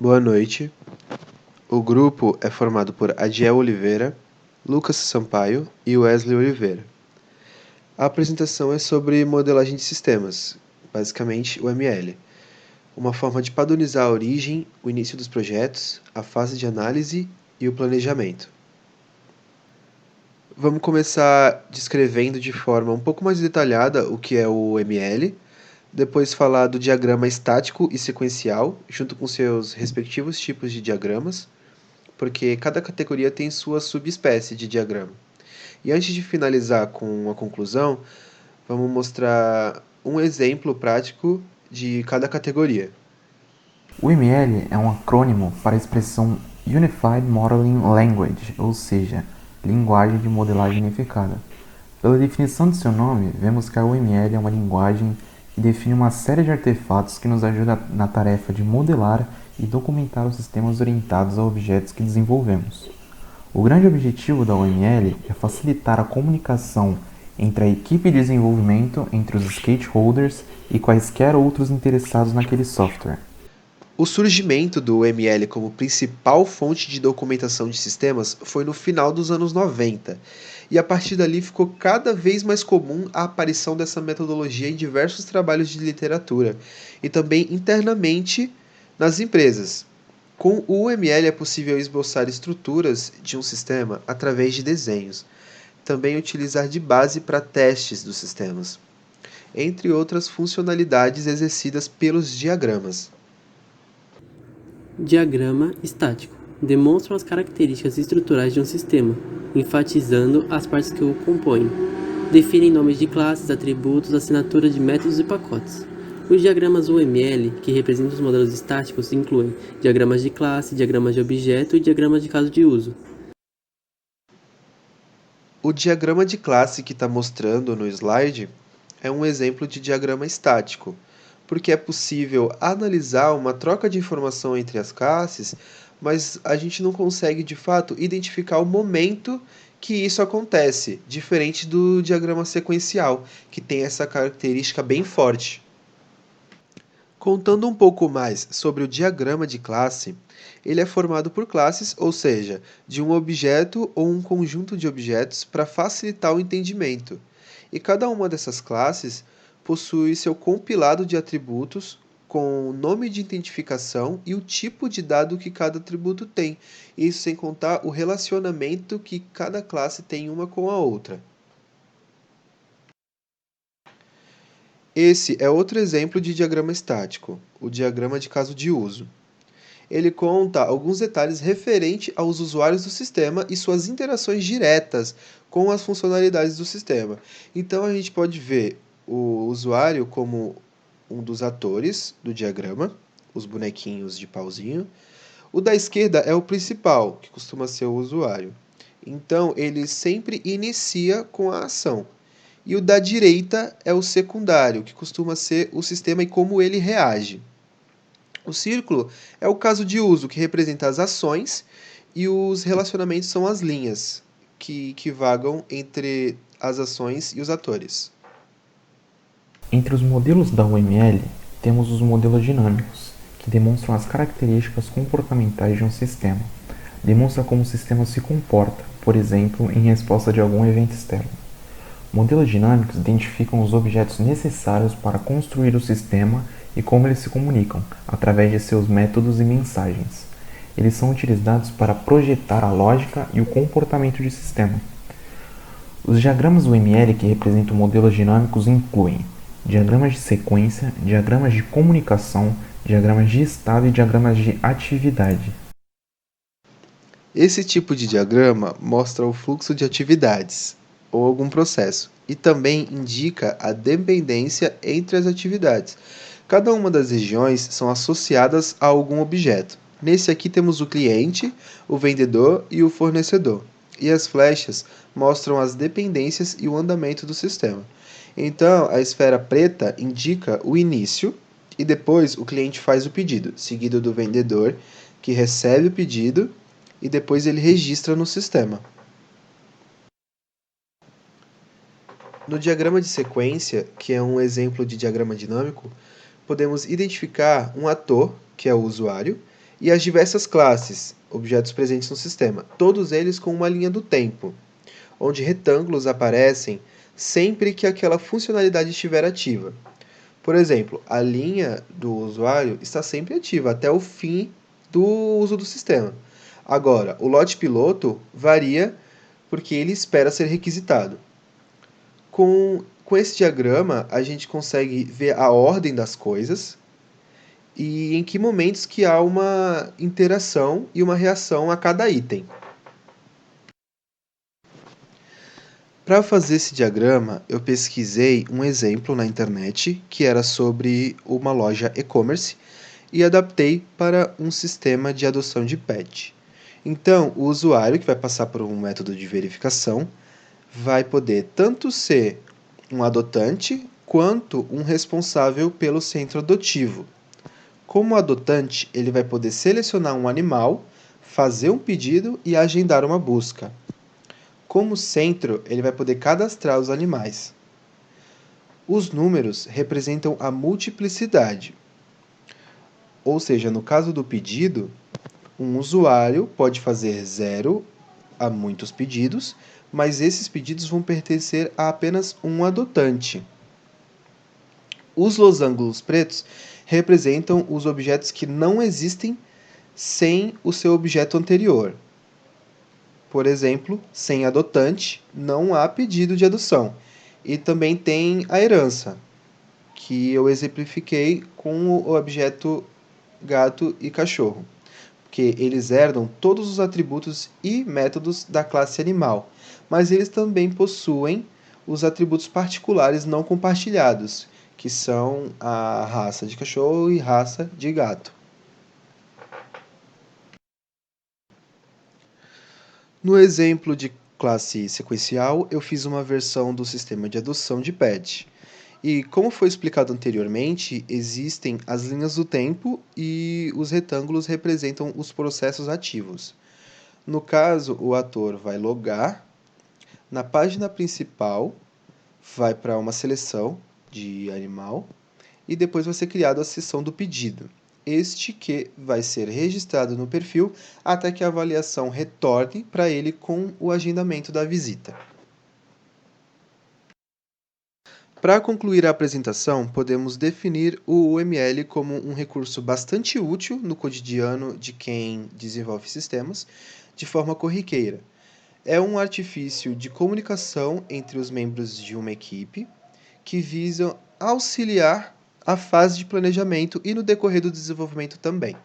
Boa noite. O grupo é formado por Adiel Oliveira, Lucas Sampaio e Wesley Oliveira. A apresentação é sobre modelagem de sistemas, basicamente o ML, uma forma de padronizar a origem, o início dos projetos, a fase de análise e o planejamento. Vamos começar descrevendo de forma um pouco mais detalhada o que é o ML, depois falar do diagrama estático e sequencial, junto com seus respectivos tipos de diagramas, porque cada categoria tem sua subespécie de diagrama. E antes de finalizar com a conclusão, vamos mostrar um exemplo prático de cada categoria. O ML é um acrônimo para a expressão Unified Modeling Language, ou seja, linguagem de modelagem unificada. Pela definição de seu nome, vemos que a UML é uma linguagem que define uma série de artefatos que nos ajuda na tarefa de modelar e documentar os sistemas orientados a objetos que desenvolvemos. O grande objetivo da UML é facilitar a comunicação entre a equipe de desenvolvimento, entre os stakeholders e quaisquer outros interessados naquele software. O surgimento do ML como principal fonte de documentação de sistemas foi no final dos anos 90, e a partir dali ficou cada vez mais comum a aparição dessa metodologia em diversos trabalhos de literatura e também internamente nas empresas. Com o UML é possível esboçar estruturas de um sistema através de desenhos, também utilizar de base para testes dos sistemas, entre outras funcionalidades exercidas pelos diagramas. Diagrama estático. Demonstram as características estruturais de um sistema, enfatizando as partes que o compõem. Definem nomes de classes, atributos, assinatura de métodos e pacotes. Os diagramas UML, que representam os modelos estáticos, incluem diagramas de classe, diagramas de objeto e diagramas de caso de uso. O diagrama de classe que está mostrando no slide é um exemplo de diagrama estático, porque é possível analisar uma troca de informação entre as classes, mas a gente não consegue de fato identificar o momento que isso acontece, diferente do diagrama sequencial, que tem essa característica bem forte. Contando um pouco mais sobre o diagrama de classe, ele é formado por classes, ou seja, de um objeto ou um conjunto de objetos para facilitar o entendimento. E cada uma dessas classes possui seu compilado de atributos com o nome de identificação e o tipo de dado que cada atributo tem, isso sem contar o relacionamento que cada classe tem uma com a outra. Esse é outro exemplo de diagrama estático, o diagrama de caso de uso. Ele conta alguns detalhes referentes aos usuários do sistema e suas interações diretas com as funcionalidades do sistema. Então a gente pode ver o usuário como um dos atores do diagrama, os bonequinhos de pauzinho. O da esquerda é o principal, que costuma ser o usuário. Então ele sempre inicia com a ação. E o da direita é o secundário, que costuma ser o sistema e como ele reage. O círculo é o caso de uso, que representa as ações, e os relacionamentos são as linhas, que vagam entre as ações e os atores. Entre os modelos da UML, temos os modelos dinâmicos, que demonstram as características comportamentais de um sistema. Demonstra como o sistema se comporta, por exemplo, em resposta de algum evento externo. Modelos dinâmicos identificam os objetos necessários para construir o sistema e como eles se comunicam, através de seus métodos e mensagens. Eles são utilizados para projetar a lógica e o comportamento de sistema. Os diagramas UML que representam modelos dinâmicos incluem diagramas de sequência, diagramas de comunicação, diagramas de estado e diagramas de atividade. Esse tipo de diagrama mostra o fluxo de atividades ou algum processo e também indica a dependência entre as atividades. Cada uma das regiões são associadas a algum objeto. Nesse aqui temos o cliente, o vendedor e o fornecedor. E as flechas mostram as dependências e o andamento do sistema. Então, a esfera preta indica o início e depois o cliente faz o pedido, seguido do vendedor, que recebe o pedido e depois ele registra no sistema. No diagrama de sequência, que é um exemplo de diagrama dinâmico, podemos identificar um ator, que é o usuário, e as diversas classes, objetos presentes no sistema, todos eles com uma linha do tempo, onde retângulos aparecem sempre que aquela funcionalidade estiver ativa. Por exemplo, a linha do usuário está sempre ativa até o fim do uso do sistema. Agora, o lote piloto varia porque ele espera ser requisitado. Com esse diagrama, a gente consegue ver a ordem das coisas e em que momentos que há uma interação e uma reação a cada item. Para fazer esse diagrama, eu pesquisei um exemplo na internet que era sobre uma loja e-commerce e adaptei para um sistema de adoção de pet. Então, o usuário que vai passar por um método de verificação vai poder tanto ser um adotante quanto um responsável pelo centro adotivo. Como adotante, ele vai poder selecionar um animal, fazer um pedido e agendar uma busca. Como centro, ele vai poder cadastrar os animais. Os números representam a multiplicidade. Ou seja, no caso do pedido, um usuário pode fazer 0 a muitos pedidos, mas esses pedidos vão pertencer a apenas um adotante. Os losangos pretos representam os objetos que não existem sem o seu objeto anterior. Por exemplo, sem adotante, não há pedido de adoção. E também tem a herança, que eu exemplifiquei com o objeto gato e cachorro, porque eles herdam todos os atributos e métodos da classe animal, mas eles também possuem os atributos particulares não compartilhados, que são a raça de cachorro e raça de gato. No exemplo de classe sequencial, eu fiz uma versão do sistema de adoção de pet. E como foi explicado anteriormente, existem as linhas do tempo e os retângulos representam os processos ativos. No caso, o ator vai logar, na página principal vai para uma seleção de animal e depois vai ser criada a seção do pedido. Este que vai ser registrado no perfil até que a avaliação retorne para ele com o agendamento da visita. Para concluir a apresentação, podemos definir o UML como um recurso bastante útil no cotidiano de quem desenvolve sistemas de forma corriqueira. É um artifício de comunicação entre os membros de uma equipe que visam auxiliar a fase de planejamento e no decorrer do desenvolvimento também.